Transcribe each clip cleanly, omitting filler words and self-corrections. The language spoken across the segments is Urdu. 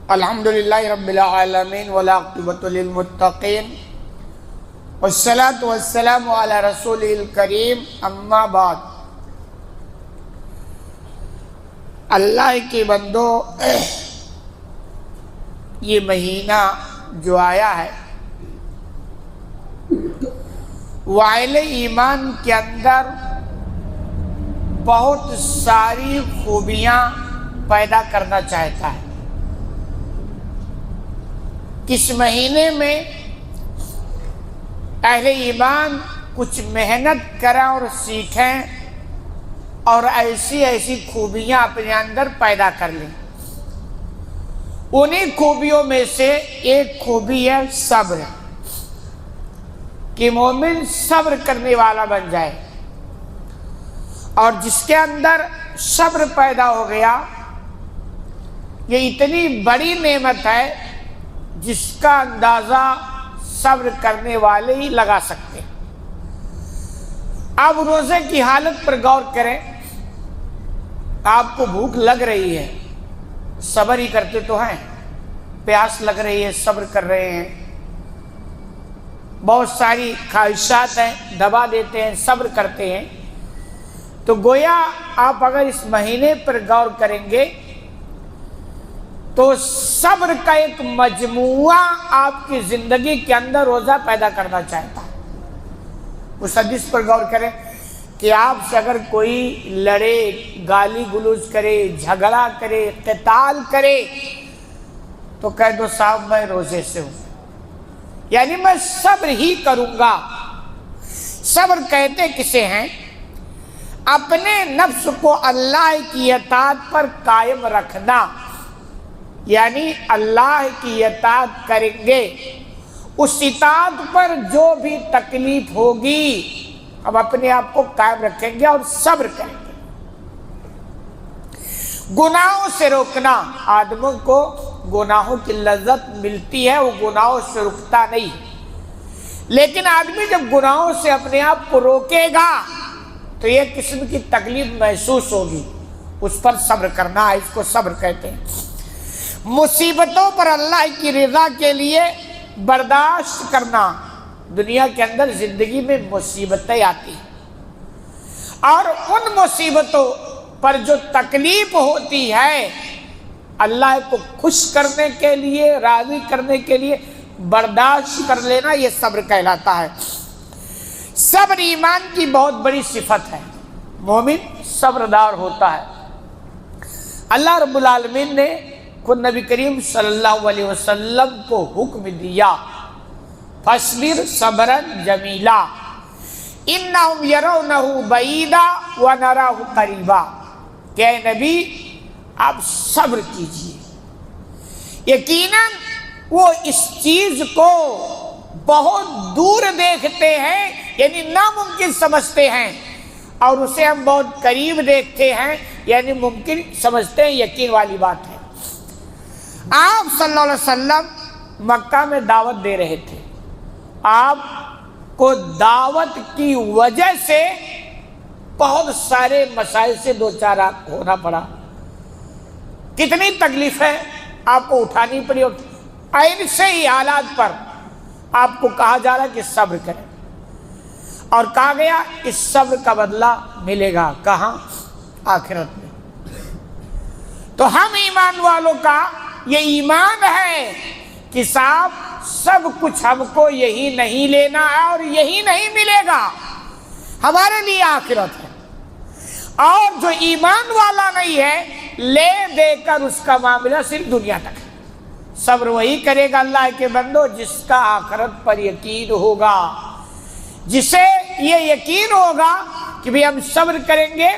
الحمدللہ رب العالمین والعاقبۃ للمتقین والصلاة والسلام علی رسول الکریم اما بعد۔ اللہ کے بندو، یہ مہینہ جو آیا ہے وائل ایمان کے اندر بہت ساری خوبیاں پیدا کرنا چاہتا ہے۔ اس مہینے میں اہل ایمان کچھ محنت کریں اور سیکھیں اور ایسی خوبیاں اپنے اندر پیدا کر لیں۔ انہی خوبیوں میں سے ایک خوبی ہے صبر، کہ مومن صبر کرنے والا بن جائے، اور جس کے اندر صبر پیدا ہو گیا یہ اتنی بڑی نعمت ہے جس کا اندازہ صبر کرنے والے ہی لگا سکتے۔ آپ روزے کی حالت پر غور کریں، آپ کو بھوک لگ رہی ہے، صبر ہی کرتے تو ہیں، پیاس لگ رہی ہے صبر کر رہے ہیں، بہت ساری خواہشات ہیں دبا دیتے ہیں، صبر کرتے ہیں۔ تو گویا آپ اگر اس مہینے پر غور کریں گے تو صبر کا ایک مجموعہ آپ کی زندگی کے اندر روزہ پیدا کرنا چاہتا ہے۔ اس حدیث پر غور کریں کہ آپ سے اگر کوئی لڑے، گالی گلوچ کرے، جھگڑا کرے، قتال کرے تو کہہ دو صاحب میں روزے سے ہوں، یعنی میں صبر ہی کروں گا۔ صبر کہتے کسے ہیں؟ اپنے نفس کو اللہ کی اطاعت پر قائم رکھنا، یعنی اللہ کی اطاعت کریں گے، اس اطاعت پر جو بھی تکلیف ہوگی ہم اپنے آپ کو قائم رکھیں گے اور صبر کریں گے۔ گناہوں سے روکنا، آدموں کو گناہوں کی لذت ملتی ہے، وہ گناہوں سے رکتا نہیں، لیکن آدمی جب گناہوں سے اپنے آپ کو روکے گا تو ایک قسم کی تکلیف محسوس ہوگی، اس پر صبر کرنا ہے، اس کو صبر کہتے ہیں۔ مصیبتوں پر اللہ کی رضا کے لیے برداشت کرنا، دنیا کے اندر زندگی میں مصیبتیں آتی ہیں اور ان مصیبتوں پر جو تکلیف ہوتی ہے اللہ کو خوش کرنے کے لیے، راضی کرنے کے لیے برداشت کر لینا، یہ صبر کہلاتا ہے۔ صبر ایمان کی بہت بڑی صفت ہے، مومن صبردار ہوتا ہے۔ اللہ رب العالمین نے خود نبی کریم صلی اللہ علیہ وسلم کو حکم دیا، فاصبر صبرا جمیلا انہم یرونہ بعیدا ونراہ قریبا، کہ اے نبی آپ صبر کیجئے، یقیناً وہ اس چیز کو بہت دور دیکھتے ہیں، یعنی ناممکن سمجھتے ہیں، اور اسے ہم بہت قریب دیکھتے ہیں، یعنی ممکن سمجھتے ہیں، یقین والی بات ہے۔ آپ صلی اللہ علیہ وسلم مکہ میں دعوت دے رہے تھے، آپ کو دعوت کی وجہ سے بہت سارے مسائل سے دوچار ہونا پڑا، کتنی تکلیفیں آپ کو اٹھانی پڑی، ایسے ہی حالات پر آپ کو کہا جا رہا ہے کہ صبر کریں، اور کہا گیا اس صبر کا بدلہ ملے گا کہاں؟ آخرت میں۔ تو ہم ایمان والوں کا یہ ایمان ہے کہ صاحب سب کچھ ہم کو یہی نہیں لینا ہے اور یہی نہیں ملے گا، ہمارے لیے آخرت ہے۔ اور جو ایمان والا نہیں ہے، لے دے کر اس کا معاملہ صرف دنیا تک ہے۔ صبر وہی کرے گا اللہ کے بندو جس کا آخرت پر یقین ہوگا، جسے یہ یقین ہوگا کہ بھی ہم صبر کریں گے،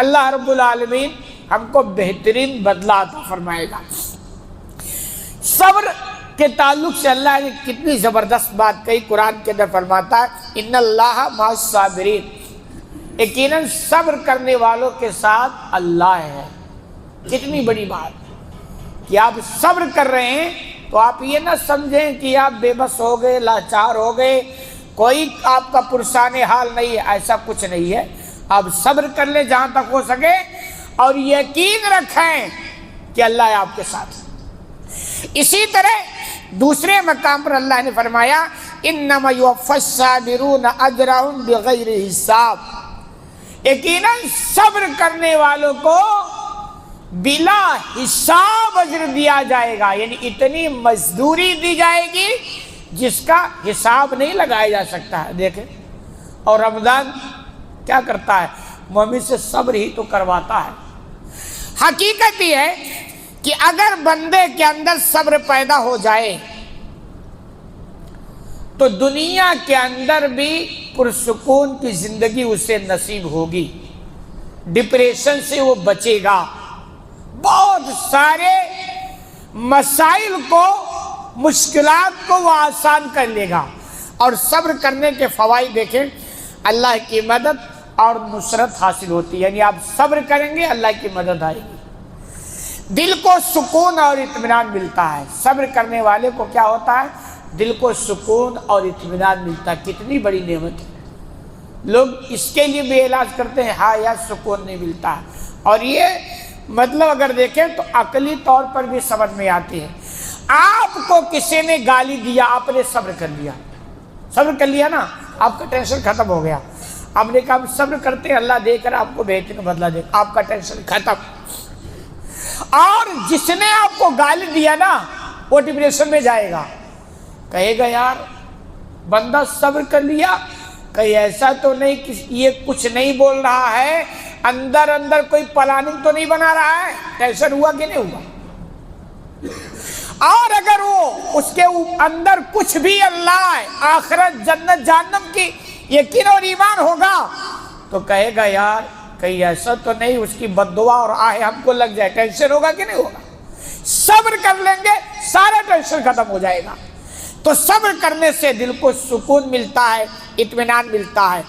اللہ رب العالمین ہم کو بہترین بدلہ عطا فرمائے گا۔ صبر کے تعلق سے اللہ نے کتنی زبردست بات کہی، قرآن کے اندر فرماتا ہے ان اللہ مع الصابرین، یقیناً صبر کرنے والوں کے ساتھ اللہ ہے۔ کتنی بڑی بات کہ آپ صبر کر رہے ہیں، تو آپ یہ نہ سمجھیں کہ آپ بے بس ہو گئے، لاچار ہو گئے، کوئی آپ کا پرسان حال نہیں ہے، ایسا کچھ نہیں ہے۔ آپ صبر کر لیں جہاں تک ہو سکے، اور یقین رکھیں کہ اللہ آپ کے ساتھ ہے۔ اسی طرح دوسرے مقام پر اللہ نے فرمایا انما یوفی الصابرون اجرهم بغیر حساب، یقیناً صبر کرنے والوں کو بلا حساب اجر دیا جائے گا، یعنی اتنی مزدوری دی جائے گی جس کا حساب نہیں لگایا جا سکتا ہے۔ دیکھیں، اور رمضان کیا کرتا ہے؟ مومن سے صبر ہی تو کرواتا ہے۔ حقیقت یہ ہے کہ اگر بندے کے اندر صبر پیدا ہو جائے تو دنیا کے اندر بھی پرسکون کی زندگی اسے نصیب ہوگی، ڈپریشن سے وہ بچے گا، بہت سارے مسائل کو، مشکلات کو وہ آسان کر لے گا۔ اور صبر کرنے کے فوائد دیکھیں، اللہ کی مدد اور نصرت حاصل ہوتی ہے، یعنی آپ صبر کریں گے اللہ کی مدد آئے گی، دل کو سکون اور اطمینان ملتا ہے۔ صبر کرنے والے کو کیا ہوتا ہے؟ دل کو سکون اور اطمینان ملتا ہے۔ کتنی بڑی نعمت ہے، لوگ اس کے لیے بھی علاج کرتے ہیں، ہاں یا سکون نہیں ملتا ہے۔ اور یہ مطلب اگر دیکھیں تو عقلی طور پر بھی سمجھ میں آتی ہے۔ آپ کو کسی نے گالی دیا، آپ نے صبر کر لیا، صبر کر لیا نا، آپ کا ٹینشن ختم ہو گیا۔ آپ نے کہا صبر کرتے ہیں، اللہ دے کر آپ کو بہترین بدلہ دے، آپ کا ٹینشن ختم۔ اور جس نے آپ کو گالی دیا نا، وہ ڈپریشن میں جائے گا، کہے گا یار بندہ صبر کر لیا، کہیں ایسا تو نہیں کہ یہ کچھ نہیں بول رہا ہے، اندر اندر کوئی پلاننگ تو نہیں بنا رہا ہے، ٹینشن ہوا کہ نہیں ہوا۔ اور اگر وہ اس کے اندر کچھ بھی اللہ، آخرت، جنت، جہنم کی یقین اور ایمان ہوگا تو کہے گا یار کہیں ایسا تو نہیں اس کی بد دعا اور آہ ہم کو لگ جائے، ٹینشن ہوگا کہ نہیں ہوگا۔ صبر کر لیں گے سارا ٹینشن ختم ہو جائے گا۔ تو صبر کرنے سے دل کو سکون ملتا ہے، اطمینان ملتا ہے،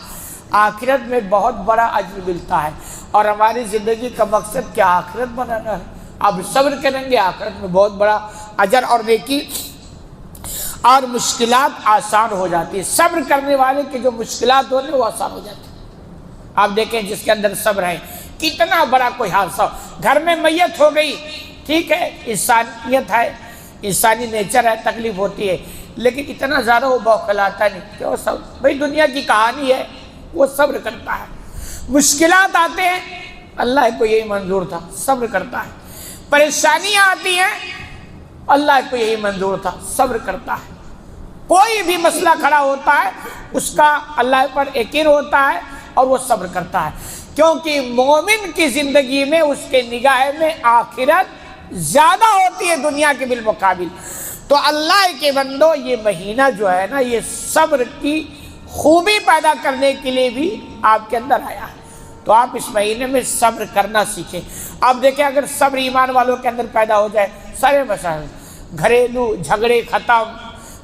آخرت میں بہت بڑا اجر ملتا ہے۔ اور ہماری زندگی کا مقصد کیا؟ آخرت بنانا ہے۔ اب صبر کریں گے آخرت میں بہت بڑا اجر اور نیکی، اور مشکلات آسان ہو جاتی ہے۔ صبر کرنے والے کی جو مشکلات ہوتے ہیں وہ آسان ہو جاتی ہیں۔ آپ دیکھیں جس کے اندر صبر ہے، کتنا بڑا کوئی حادثہ، گھر میں میت ہو گئی، ٹھیک ہے، انسانیت ہے، انسانی نیچر ہے، تکلیف ہوتی ہے، لیکن اتنا زیادہ وہ بوکھلاتا نہیں، کیوں؟ سب بھائی دنیا کی کہانی ہے، وہ صبر کرتا ہے۔ مشکلات آتے ہیں، اللہ کو یہی منظور تھا، صبر کرتا ہے۔ پریشانیاں آتی ہیں، اللہ کو یہی منظور تھا، صبر کرتا ہے۔ کوئی بھی مسئلہ کھڑا ہوتا ہے اس کا اللہ پر یقین ہوتا ہے اور وہ صبر کرتا ہے، کیونکہ مومن کی زندگی میں اس کے نگاہ میں آخرت زیادہ ہوتی ہے دنیا کے بالمقابل۔ تو اللہ کے بندو، یہ مہینہ جو ہے نا، یہ صبر کی خوبی پیدا کرنے کے لیے بھی آپ کے اندر آیا ہے۔ تو آپ اس مہینے میں صبر کرنا سیکھیں۔ آپ دیکھیں اگر صبر ایمان والوں کے اندر پیدا ہو جائے، سارے مسائل، گھریلو جھگڑے ختم،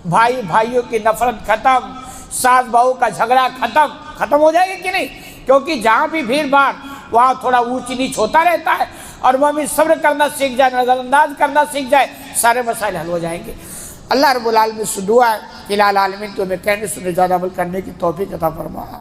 بھائی بھائیوں کی نفرت ختم، ساس بہو کا جھگڑا ختم ہو جائے گا کہ نہیں؟ کیونکہ جہاں بھی بھیڑ بھاڑ وہاں تھوڑا اونچ نیچ ہوتا رہتا ہے، اور مومن صبر کرنا سیکھ جائے، نظر انداز کرنا سیکھ جائے، سارے مسائل حل ہو جائیں گے۔ اللہ رب العالمین سے دعا ہے کہ العالمین تو ہمیں کہنے سنے زیادہ عمل کرنے کی توفیق عطا فرما۔